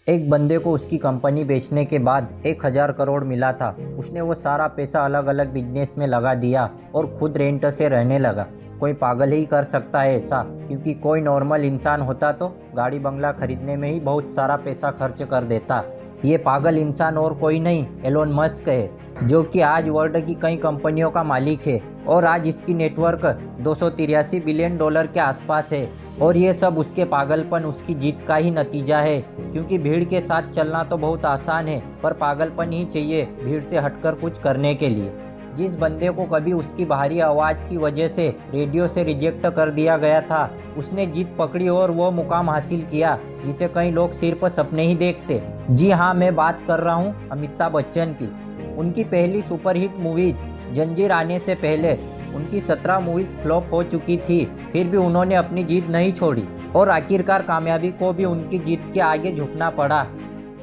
एक बंदे को उसकी कंपनी बेचने के बाद 1000 करोड़ मिला था। उसने वो सारा पैसा अलग अलग बिजनेस में लगा दिया और खुद रेंट से रहने लगा। कोई पागल ही कर सकता है ऐसा, क्योंकि कोई नॉर्मल इंसान होता तो गाड़ी बंगला खरीदने में ही बहुत सारा पैसा खर्च कर देता। ये पागल इंसान और कोई नहीं, एलोन मस्क है, जो कि आज वर्ल्ड की कई कंपनियों का मालिक है और आज इसकी नेटवर्क 283 बिलियन डॉलर के आसपास है। और ये सब उसके पागलपन, उसकी जीत का ही नतीजा है, क्योंकि भीड़ के साथ चलना तो बहुत आसान है, पर पागलपन ही चाहिए भीड़ से हटकर कुछ करने के लिए। जिस बंदे को कभी उसकी बाहरी आवाज़ की वजह से रेडियो से रिजेक्ट कर दिया गया था, उसने जीत पकड़ी और वो मुकाम हासिल किया जिसे कई लोग सिर्फ सपने ही देखते। जी हाँ, मैं बात कर रहा हूँ अमिताभ बच्चन की। उनकी पहली सुपरहिट मूवीज जंजीर आने से पहले उनकी 17 मूवीज फ्लॉप हो चुकी थी, फिर भी उन्होंने अपनी जीत नहीं छोड़ी और आखिरकार कामयाबी को भी उनकी जीत के आगे झुकना पड़ा।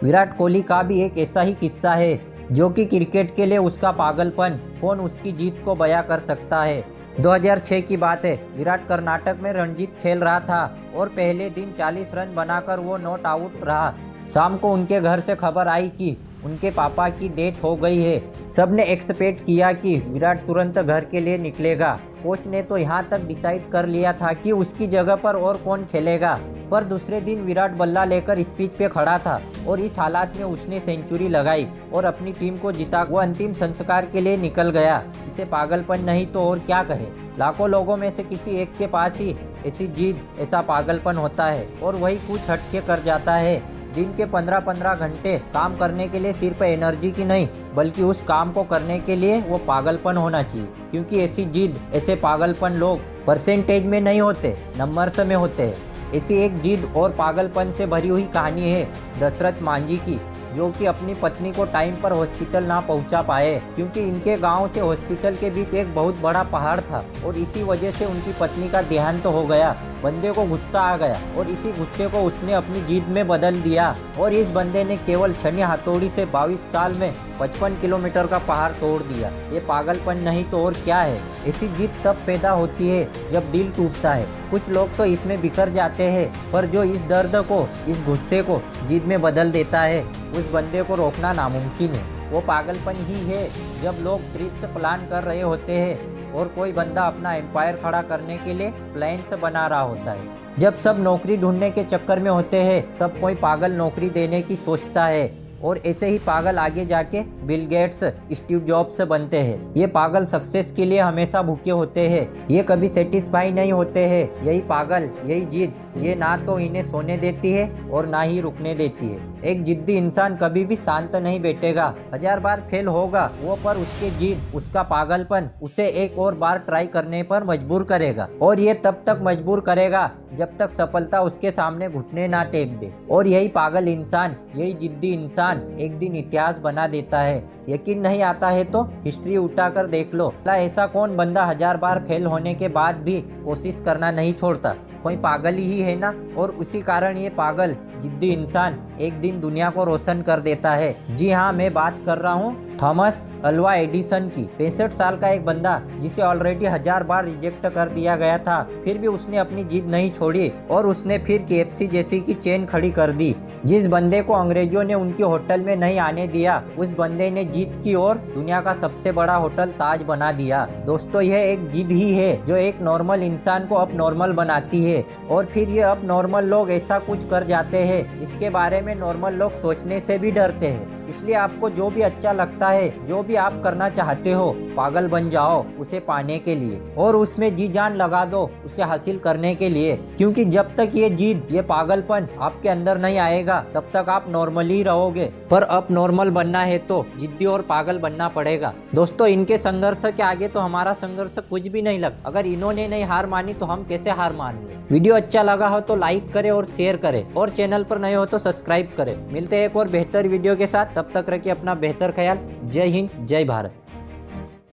विराट कोहली का भी एक ऐसा ही किस्सा है, जो कि क्रिकेट के लिए उसका पागलपन कौन उसकी जीत को बयां कर सकता है। 2006 की बात है। विराट कर्नाटक में रणजीत खेल रहा था और पहले दिन 40 रन बनाकर वो नॉट आउट रहा। शाम को उनके घर से खबर आई कि उनके पापा की डेथ हो गई है। सबने एक्सपेक्ट किया कि विराट तुरंत घर के लिए निकलेगा। कोच ने तो यहाँ तक डिसाइड कर लिया था कि उसकी जगह पर और कौन खेलेगा, पर दूसरे दिन विराट बल्ला लेकर स्पीच पे खड़ा था और इस हालात में उसने सेंचुरी लगाई और अपनी टीम को जीता। वो अंतिम संस्कार के लिए निकल गया। इसे पागलपन नहीं तो और क्या कहे। लाखों लोगों में से किसी एक के पास ही ऐसी जीत, ऐसा पागलपन होता है और वही कुछ हटके कर जाता है। दिन के 15-15 घंटे काम करने के लिए सिर्फ एनर्जी की नहीं, बल्कि उस काम को करने के लिए वो पागलपन होना चाहिए, क्योंकि ऐसी जिद, ऐसे पागलपन लोग परसेंटेज में नहीं होते, नंबर्स में होते हैं। ऐसी एक जिद और पागलपन से भरी हुई कहानी है दशरथ मांझी की, जो कि अपनी पत्नी को टाइम पर हॉस्पिटल ना पहुंचा पाए, क्योंकि इनके गांव से हॉस्पिटल के बीच एक बहुत बड़ा पहाड़ था और इसी वजह से उनकी पत्नी का देहांत हो गया। बंदे को गुस्सा आ गया और इसी गुस्से को उसने अपनी जीत में बदल दिया और इस बंदे ने केवल छनी हथौड़ी से 22 साल में 55 किलोमीटर का पहाड़ तोड़ दिया। ये पागलपन नहीं तो और क्या है। ऐसी जीत तब पैदा होती है जब दिल टूटता है। कुछ लोग तो इसमें बिखर जाते हैं, पर जो इस दर्द को, इस गुस्से को जीत में बदल देता है, उस बंदे को रोकना नामुमकिन है। वो पागलपन ही है जब लोग ट्रिप्स प्लान कर रहे होते हैं और कोई बंदा अपना एम्पायर खड़ा करने के लिए प्लान्स बना रहा होता है। जब सब नौकरी ढूंढने के चक्कर में होते हैं, तब कोई पागल नौकरी देने की सोचता है और ऐसे ही पागल आगे जाके बिल गेट्स, स्टीव जॉब्स बनते हैं। ये पागल सक्सेस के लिए हमेशा भूखे होते हैं, ये कभी सेटिस्फाई नहीं होते हैं। यही पागल, यही जिद, ये ना तो इन्हें सोने देती है और ना ही रुकने देती है। एक जिद्दी इंसान कभी भी शांत नहीं बैठेगा। 1000 बार फेल होगा वो, पर उसकी जिद, उसका पागलपन उसे एक और बार ट्राई करने पर मजबूर करेगा और ये तब तक मजबूर करेगा जब तक सफलता उसके सामने घुटने ना टेक दे। और यही पागल इंसान, यही जिद्दी इंसान एक दिन इतिहास बना देता है। यकीन नहीं आता है तो हिस्ट्री उठाकर देख लो। ऐसा कौन बंदा 1000 बार फेल होने के बाद भी कोशिश करना नहीं छोड़ता। कोई पागल ही है ना। और उसी कारण ये पागल जिद्दी इंसान एक दिन दुनिया को रोशन कर देता है। जी हाँ, मैं बात कर रहा हूँ थॉमस अल्वा एडिसन की। 65 साल का एक बंदा, जिसे ऑलरेडी 1000 बार रिजेक्ट कर दिया गया था, फिर भी उसने अपनी जिद नहीं छोड़ी और उसने फिर KFC जैसी की चेन खड़ी कर दी। जिस बंदे को अंग्रेजों ने उनके होटल में नहीं आने दिया, उस बंदे ने जीत की और दुनिया का सबसे बड़ा होटल ताज बना दिया। दोस्तों, यह एक जिद ही है जो एक नॉर्मल इंसान को अब नॉर्मल बनाती है और फिर ये अब नॉर्मल लोग ऐसा कुछ कर जाते हैं जिसके बारे में नॉर्मल लोग सोचने से भी डरते हैं। इसलिए आपको जो भी अच्छा लगता है, जो भी आप करना चाहते हो, पागल बन जाओ उसे पाने के लिए और उसमें जी जान लगा दो उसे हासिल करने के लिए, क्योंकि जब तक ये जिद, ये पागलपन आपके अंदर नहीं आएगा, तब तक आप नॉर्मल ही रहोगे। पर अब नॉर्मल बनना है तो जिद्दी और पागल बनना पड़ेगा। दोस्तों, इनके संघर्ष के आगे तो हमारा संघर्ष कुछ भी नहीं लगा। अगर इन्होंने नहीं हार मानी तो हम कैसे हार मान ले। वीडियो अच्छा लगा हो तो लाइक करें और शेयर करें और चैनल पर नए हो तो सब्सक्राइब करें। मिलते हैं एक और बेहतर वीडियो के साथ, तब तक रखिए अपना बेहतर ख्याल। जय हिंद, जय भारत।